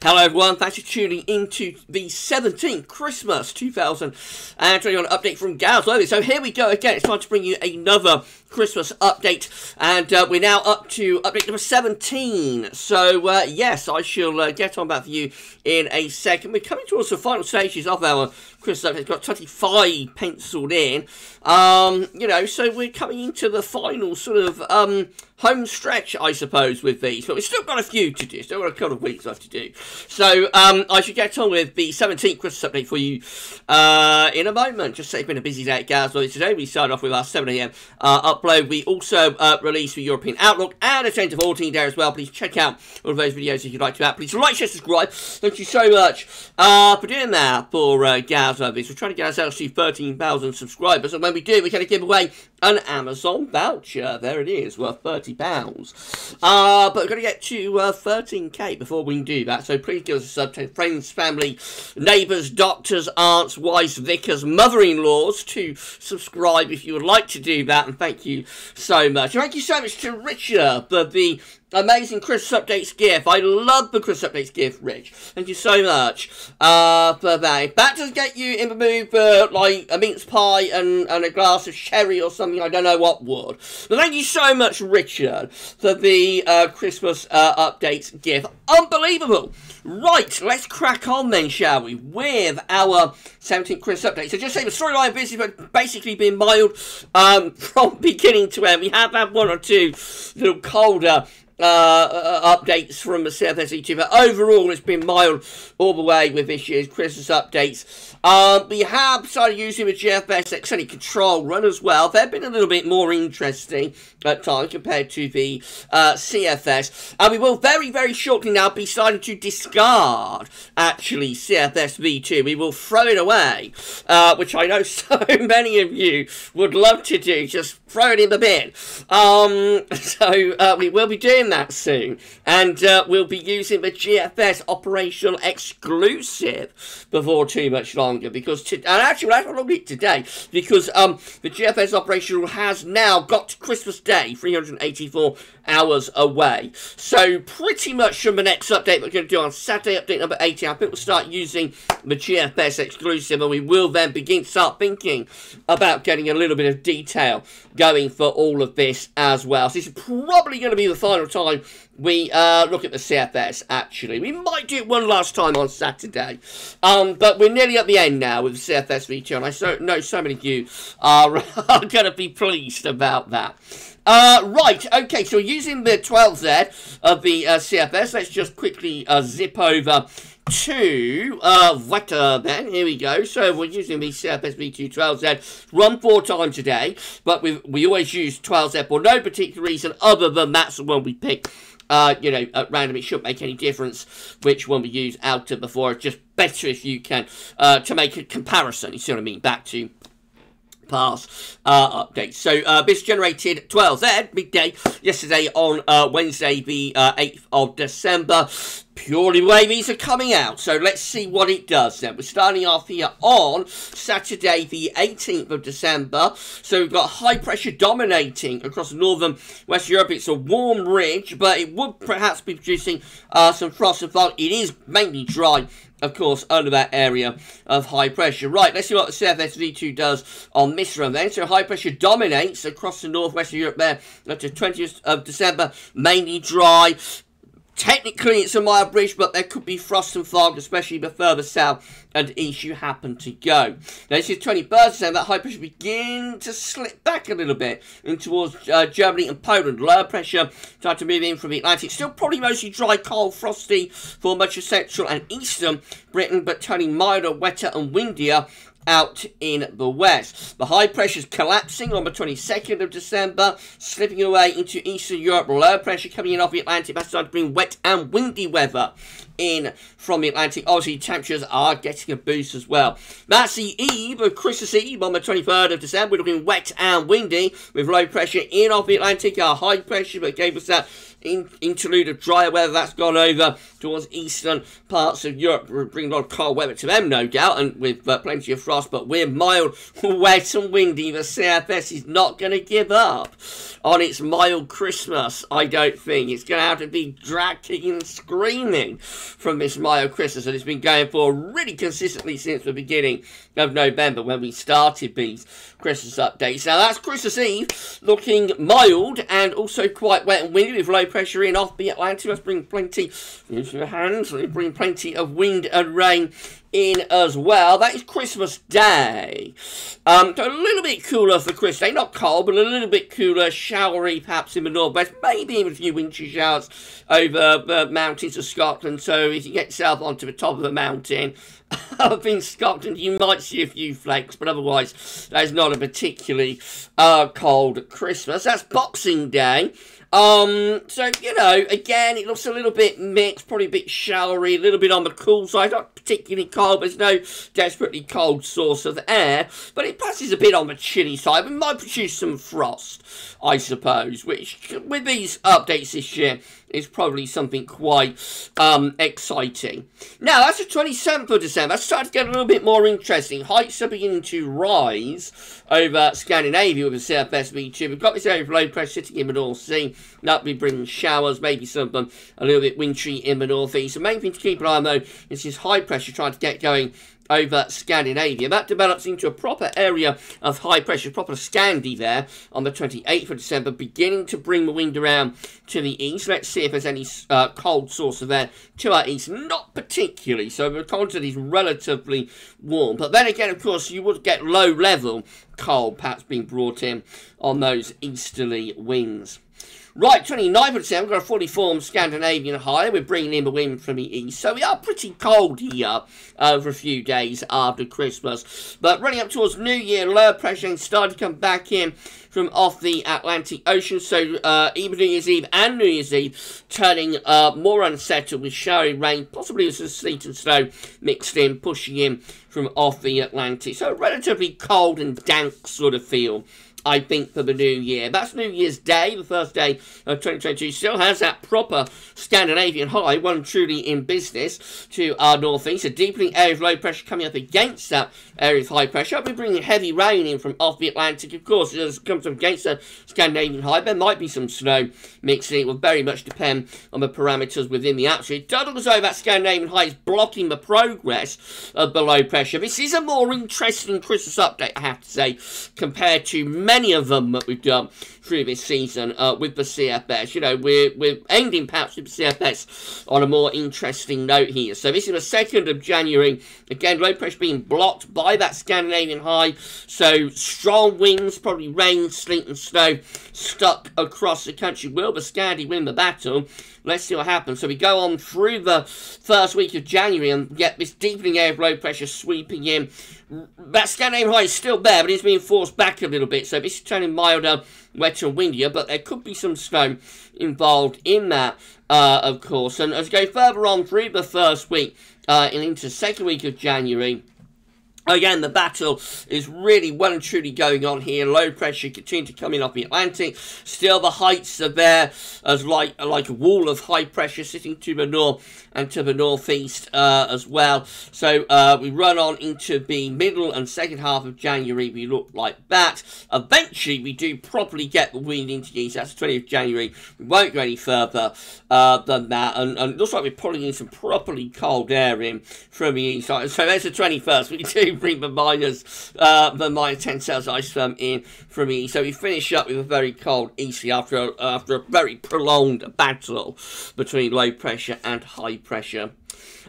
Hello everyone, thanks for tuning into the 17th Christmas 2021 update from GWV. So here we go again, it's time to bring you another Christmas update, and we're now up to update number 17. So yes, I shall get on that for you in a second. We're coming towards the final stages of our Christmas update. It's got 25 penciled in, you know, so we're coming into the final sort of home stretch, I suppose, with these, but we've still got a few to do, still got a couple of weeks left to do. So I should get on with the 17th Christmas update for you in a moment. Just say it's been a busy day at GWV today. We started off with our 7 AM upload. We also released the European Outlook and a 10 to 14 there as well. Please check out all of those videos if you'd like to add. Please like, share, subscribe. Thank you so much for doing that for GWV. We're trying to get ourselves to 13,000 subscribers, and when we do, we're going to give away an Amazon voucher. There it is, worth £30. But we're going to get to 13k before we can do that, so please give us a sub to friends, family, neighbours, doctors, aunts, wives, vicars, mother-in-laws to subscribe if you would like to do that, and thank you so much. And thank you so much to Richard for the amazing Christmas Updates gift. I love the Christmas Updates gift, Rich. Thank you so much for that. If that does get you in the mood for, like, a mince pie and a glass of sherry or something, I don't know what would. But thank you so much, Richard, for the Christmas Updates gift. Unbelievable. Right, let's crack on then, shall we, with our 17th Christmas Update. So just say the storyline business has basically been mild from beginning to end. We have had one or two little colder updates from the CFS but overall it's been mild all the way with this year's Christmas updates. We have started using the GFS Extended Control Run as well. They've been a little bit more interesting at times compared to the CFS, and we will very, very shortly now be starting to discard actually CFS V2. We will throw it away, which I know so many of you would love to do, just throw it in the bin. So we will be doing that soon, and we'll be using the GFS Operational Exclusive before too much longer, because and actually we'll have to look at it today, because the GFS Operational has now got to Christmas Day 384 hours away. So pretty much from the next update we're going to do on Saturday, update number 80, I think we'll start using the GFS Exclusive, and we will then begin to start thinking about getting a little bit of detail going for all of this as well. So this is probably going to be the final time we look at the CFS, actually. We might do it one last time on Saturday, but we're nearly at the end now with the CFS V2, and I know so many of you are going to be pleased about that. Right, okay, so using the 12Z of the CFS, let's just quickly zip over to Vector then. Here we go. So we're using the CFS V2 12Z, run 4 times a day, but we always use 12Z for no particular reason other than that's the one we pick. You know, at random. It shouldn't make any difference which one we use out of before. It's just better if you can to make a comparison, you see what I mean, back to past updates. So this generated 12Z midday yesterday on Wednesday the 8th of December. Purely the way these are coming out. So let's see what it does then. We're starting off here on Saturday the 18th of December. So we've got high pressure dominating across northern West Europe. It's a warm ridge, but it would perhaps be producing some frost and fog. It is mainly dry, of course, under that area of high pressure. Right, let's see what the CFS V2 does on this run then. So high pressure dominates across the northwest of Europe there up to 20th of December, mainly dry. Technically, it's a mild bridge, but there could be frost and fog, especially the further south and east you happen to go. Now, this is 21st December. High pressure begin to slip back a little bit in towards Germany and Poland. Lower pressure starting to move in from the Atlantic. Still probably mostly dry, cold, frosty for much of central and eastern Britain, but turning milder, wetter and windier out in the west. The high pressure is collapsing on the 22nd of December, slipping away into Eastern Europe. Low pressure coming in off the Atlantic. That's starting to bring wet and windy weather in from the Atlantic. Obviously, temperatures are getting a boost as well. That's the eve of Christmas Eve on the 23rd of December. We're looking wet and windy with low pressure in off the Atlantic. Our high pressure that gave us that interlude of drier weather, that's gone over towards eastern parts of Europe. We're bringing a lot of cold weather to them, no doubt, and with plenty of frost, but we're mild, wet and windy. The CFS is not going to give up on its mild Christmas, I don't think. It's going to have to be dragging and screaming from this mild Christmas, and it's been going for really consistently since the beginning of November when we started these Christmas updates. Now that's Christmas Eve, looking mild and also quite wet and windy with low pressure in off the Atlantic. Let's bring plenty, use your hands, let's bring plenty of wind and rain in as well. That is Christmas Day. A little bit cooler for Christmas Day, not cold, but a little bit cooler, showery perhaps in the northwest, maybe even a few wintry showers over the mountains of Scotland. So if you get yourself onto the top of a mountain up in Scotland, you might see a few flakes, but otherwise that is not a particularly cold Christmas. That's Boxing Day. So, you know, again, it looks a little bit mixed, probably a bit showery, a little bit on the cool side, not particularly cold, there's no desperately cold source of air, but it passes a bit on the chilly side. We might produce some frost, I suppose, which, with these updates this year, is probably something quite exciting. Now, that's the 27th of December. That's starting to get a little bit more interesting. Heights are beginning to rise over Scandinavia with the CFS-V2. We've got this area of low pressure sitting in the North Sea. That'll be bringing showers, maybe some of them a little bit wintry in the northeast. The main thing to keep an eye on, though, is this high pressure trying to get going over Scandinavia. That develops into a proper area of high pressure, proper Scandi there on the 28th of December, beginning to bring the wind around to the east. Let's see if there's any cold source of air to our east. Not particularly, so the continent is relatively warm. But then again, of course, you would get low level cold perhaps being brought in on those easterly winds. Right, 29th of December, we've got a fully formed Scandinavian high. We're bringing in the wind from the east. So we are pretty cold here for a few days after Christmas. But running up towards New Year, lower pressure starting to come back in from off the Atlantic Ocean. So even New Year's Eve and New Year's Eve turning more unsettled with showery rain, possibly with some sleet and snow mixed in, pushing in from off the Atlantic. So a relatively cold and dank sort of feel, I think, for the new year. That's New Year's Day, the first day of 2022. Still has that proper Scandinavian high, one truly in business, to our northeast. A deepening area of low pressure coming up against that area of high pressure. I'll be bringing heavy rain in from off the Atlantic. Of course, as it comes up against the Scandinavian high, there might be some snow mixing. It will very much depend on the parameters within the atmosphere. It does look as though that Scandinavian high is blocking the progress of the low pressure. This is a more interesting Christmas update, I have to say, compared to many of them that we've done through this season with the CFS. You know, we're ending perhaps with the CFS on a more interesting note here. So this is the 2nd of January. Again, low pressure being blocked by that Scandinavian high. So strong winds, probably rain, sleet and snow stuck across the country. Will the Scandi win the battle? Let's see what happens. So we go on through the first week of January and get this deepening area of low pressure sweeping in. That Scandinavian high is still there, but it's being forced back a little bit. So this is turning milder, wetter and windier, but there could be some snow involved in that, of course. And as we go further on through the first week and into the second week of January, again, the battle is really well and truly going on here. Low pressure continuing to come in off the Atlantic. Still, the heights are there as like a wall of high pressure sitting to the north and to the northeast as well. So we run on into the middle and second half of January. We look like that. Eventually, we do properly get the wind into the east. That's the 20th of January. We won't go any further than that. And it looks like we're pulling in some properly cold air in from the east. So there's the 21st. We do bring the minus 10 Celsius in from the east. So we finish up with a very cold easterly after a very prolonged battle between low pressure and high pressure.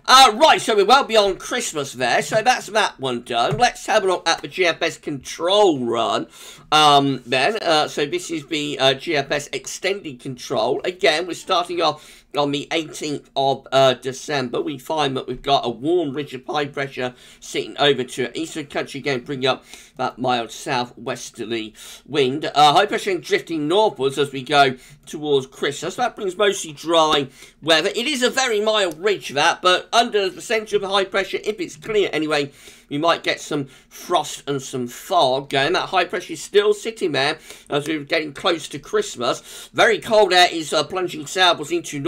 Right, so we're well beyond Christmas there, so that's that one done. Let's have a look at the GFS control run then. So this is the GFS extended control. Again, we're starting off on the 18th of December. We find that we've got a warm ridge of high pressure sitting over to eastern country, again bringing up that mild southwesterly wind. High pressure drifting northwards as we go towards Christmas. That brings mostly dry weather. It is a very mild ridge, that, but under the centre of the high pressure, if it's clear anyway, we might get some frost and some fog going. That high pressure is still sitting there as we're getting close to Christmas. Very cold air is plunging southwards into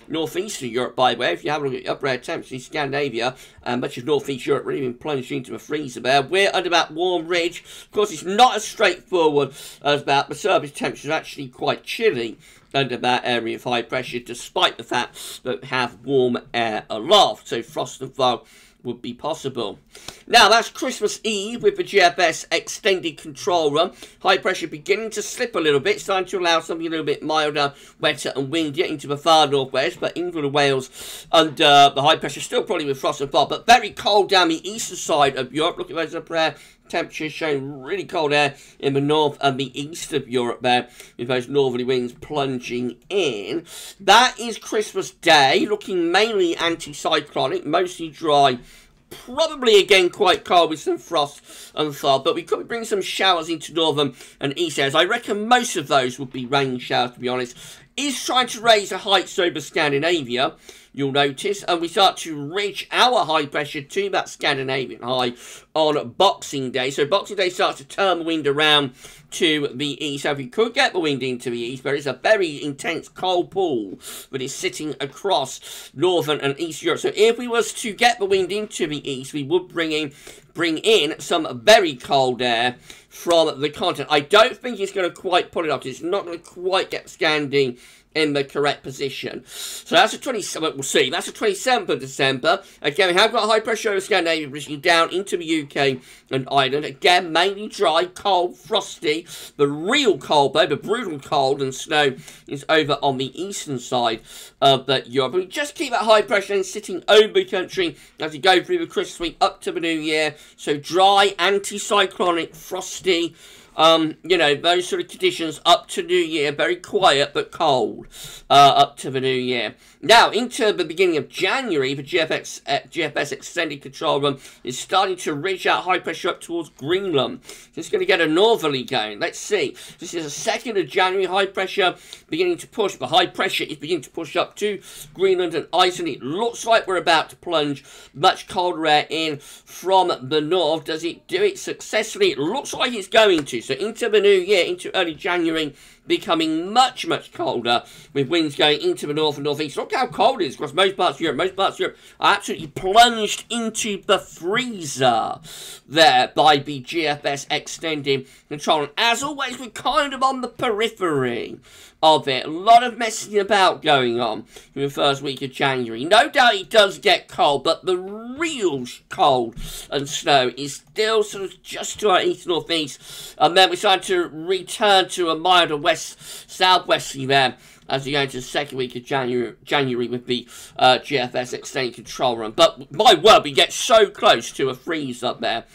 northeastern Europe, by the way. If you have a look at the upper air temperatures in Scandinavia, much of northeast Europe really been plunged into a freezer there. We're under that warm ridge. Of course, it's not as straightforward as that. The surface temperatures are actually quite chilly under that area of high pressure, despite the fact that we have warm air aloft. So frost and fog would be possible. Now, that's Christmas Eve with the GFS extended control run. High pressure beginning to slip a little bit, starting to allow something a little bit milder, wetter and windier into the far northwest, but England and Wales under the high pressure, still probably with frost and fog, but very cold down the eastern side of Europe. Look at those upper air temperatures showing really cold air in the north and the east of Europe there, with those northerly winds plunging in. That is Christmas Day, looking mainly anticyclonic, mostly dry, probably again quite cold with some frost and fog, but we could bring some showers into northern and east areas. I reckon most of those would be rain showers, to be honest. Is trying to raise the heights over Scandinavia, you'll notice, and we start to reach our high pressure to that Scandinavian high on Boxing Day. So Boxing Day starts to turn the wind around to the east. So if you could get the wind into the east, there is a very intense cold pool that is sitting across northern and east Europe. So if we was to get the wind into the east, we would bring in some very cold air from the continent. I don't think it's going to quite pull it off. It's not going to quite get Scandi in the correct position. So that's the 27th, we'll see. That's the 27th of December. Again, we have got high pressure over Scandinavia, pushing down into the UK and Ireland. Again, mainly dry, cold, frosty. The real cold, though, the brutal cold and snow is over on the eastern side of Europe. We just keep that high pressure then sitting over the country as we go through the Christmas week up to the New Year. So dry, anticyclonic, frosty, you know, those sort of conditions up to New Year. Very quiet but cold up to the New Year. Now, into the beginning of January, the GFS extended control run is starting to reach out high pressure up towards Greenland. It's going to get a northerly going. Let's see. This is the 2nd of January, high pressure beginning to push. The high pressure is beginning to push up to Greenland and Iceland. It looks like we're about to plunge much colder air in from the north. Does it do it successfully? It looks like it's going to. So into the new year, into early January, becoming much, much colder, with winds going into the north and northeast. Look how cold it is across most parts of Europe. Most parts of Europe are absolutely plunged into the freezer there by the GFS extending control. And as always, we're kind of on the periphery of it. A lot of messing about going on in the first week of January. No doubt it does get cold, but the real cold and snow is still sort of just to our east northeast, and then we start to return to a milder southwesterly there as we go into the 2nd week of January with the GFS extended control run. But my word, we get so close to a freeze up there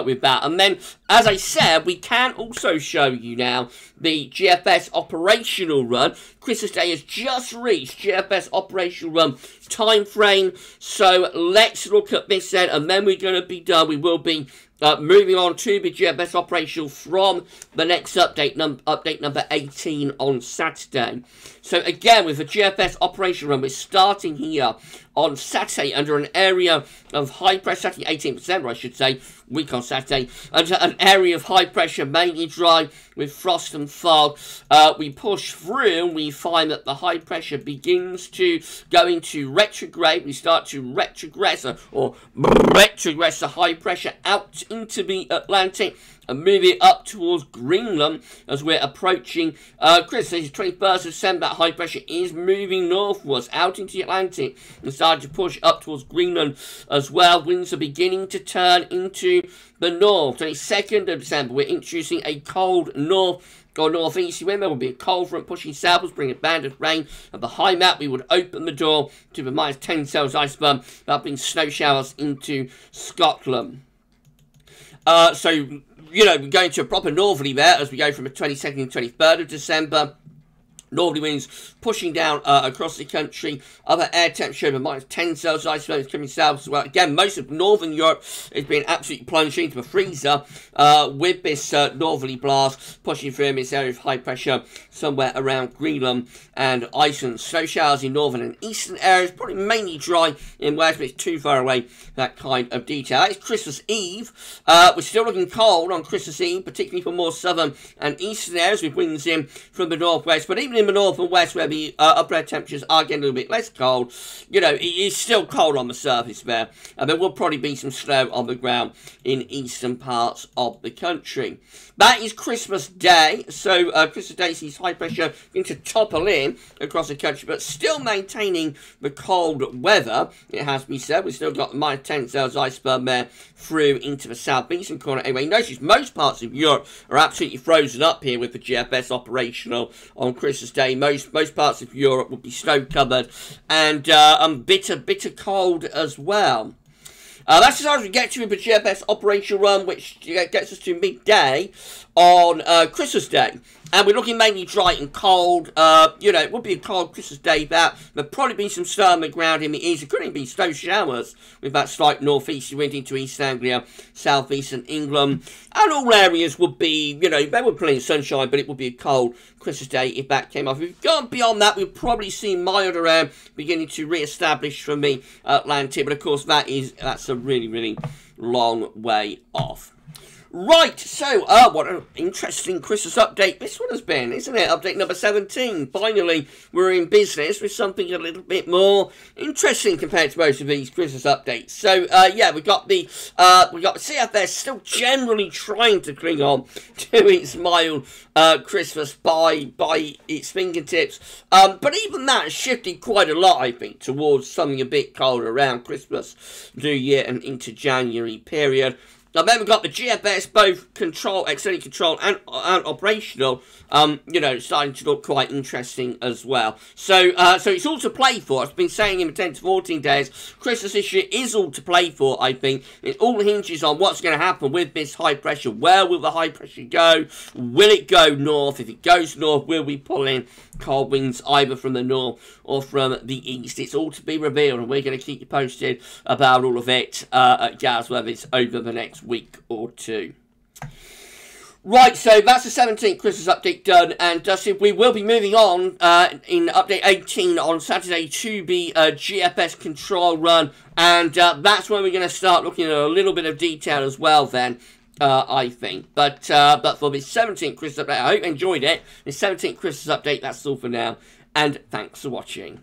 with that. And then, as I said, we can also show you now the GFS operational run. Christmas Day has just reached GFS operational run time frame. So let's look at this then, and then we're going to be done. We will be moving on to the GFS operational from the next update number 18 on Saturday. So again, with the GFS operational run, we're starting here on Saturday under an area of high pressure, Saturday 18th December, I should say, week on Saturday, under an area of high pressure, mainly dry with frost and fog. We push through, and we find that the high pressure begins to go into retrograde. We start to retrogress the high pressure out into the Atlantic and move it up towards Greenland as we're approaching Christmas. 21st of December, that high pressure is moving northwards out into the Atlantic and starting to push up towards Greenland as well. Winds are beginning to turn into the north. 22nd of December, we're introducing a cold north or northeasterly wind. There will be a cold front pushing southwards, bringing a band of rain. And behind that, we would open the door to the minus 10 Celsius iceberg. That'll bring snow showers into Scotland. So, you know, we're going to a proper northerly there as we go from the 22nd and 23rd of December. Northerly winds pushing down across the country. Other air temperature of -10 Celsius. Ice flows coming south as well. Again, most of northern Europe is being absolutely plunged into a freezer with this northerly blast pushing through in this area of high pressure somewhere around Greenland and Iceland. Snow showers in northern and eastern areas, probably mainly dry in west, but it's too far away, that kind of detail. It's Christmas Eve. We're still looking cold on Christmas Eve, particularly for more southern and eastern areas with winds in from the northwest. But even in the north and west, where the upper air temperatures are getting a little bit less cold, you know, it is still cold on the surface there. And there will probably be some snow on the ground in eastern parts of the country. That is Christmas Day. So Christmas Day sees high pressure going to topple in across the country, but still maintaining the cold weather. It has to be said, we've still got -10 Celsius iceberg there through into the southeastern corner. Anyway, notice most parts of Europe are absolutely frozen up here with the GFS operational on Christmas Day. Most parts of Europe will be snow covered and bitter cold as well. That's as far as we get to with the GFS operational run, which gets us to midday on Christmas Day. And we're looking mainly dry and cold. You know, it would be a cold Christmas Day, that there'll probably be some snow on the ground in the east. It could even be snow showers with that slight northeasterly wind into East Anglia, southeastern England. And all areas would be, you know, there would be plenty of sunshine, but it would be a cold Christmas Day if that came off. If we've gone beyond that, we'll probably see milder air beginning to re-establish from the Atlantic. But of course, that's a really, really long way off. Right, so, what an interesting Christmas update this one has been, isn't it? Update number 17. Finally, we're in business with something a little bit more interesting compared to most of these Christmas updates. So, yeah, we got the CFS still generally trying to cling on to its mild Christmas by its fingertips. But even that has shifted quite a lot, I think, towards something a bit colder around Christmas, New Year, and into January period. Now, then we've got the GFS, both externally controlled and operational, you know, starting to look quite interesting as well. So it's all to play for. I've been saying in the 10 to 14 days, Christmas this year is all to play for, I think. It all hinges on what's going to happen with this high pressure. Where will the high pressure go? Will it go north? If it goes north, will we pull in cold winds either from the north or from the east? It's all to be revealed, and we're going to keep you posted about all of it at GWV over the next week or two. Right, so that's the 17th Christmas update done and dusted. We will be moving on in update 18 on Saturday to the GFS control run, and that's when we're going to start looking at a little bit of detail as well then, I think. But for the 17th Christmas update, I hope you enjoyed it. The 17th Christmas update, that's all for now, and thanks for watching.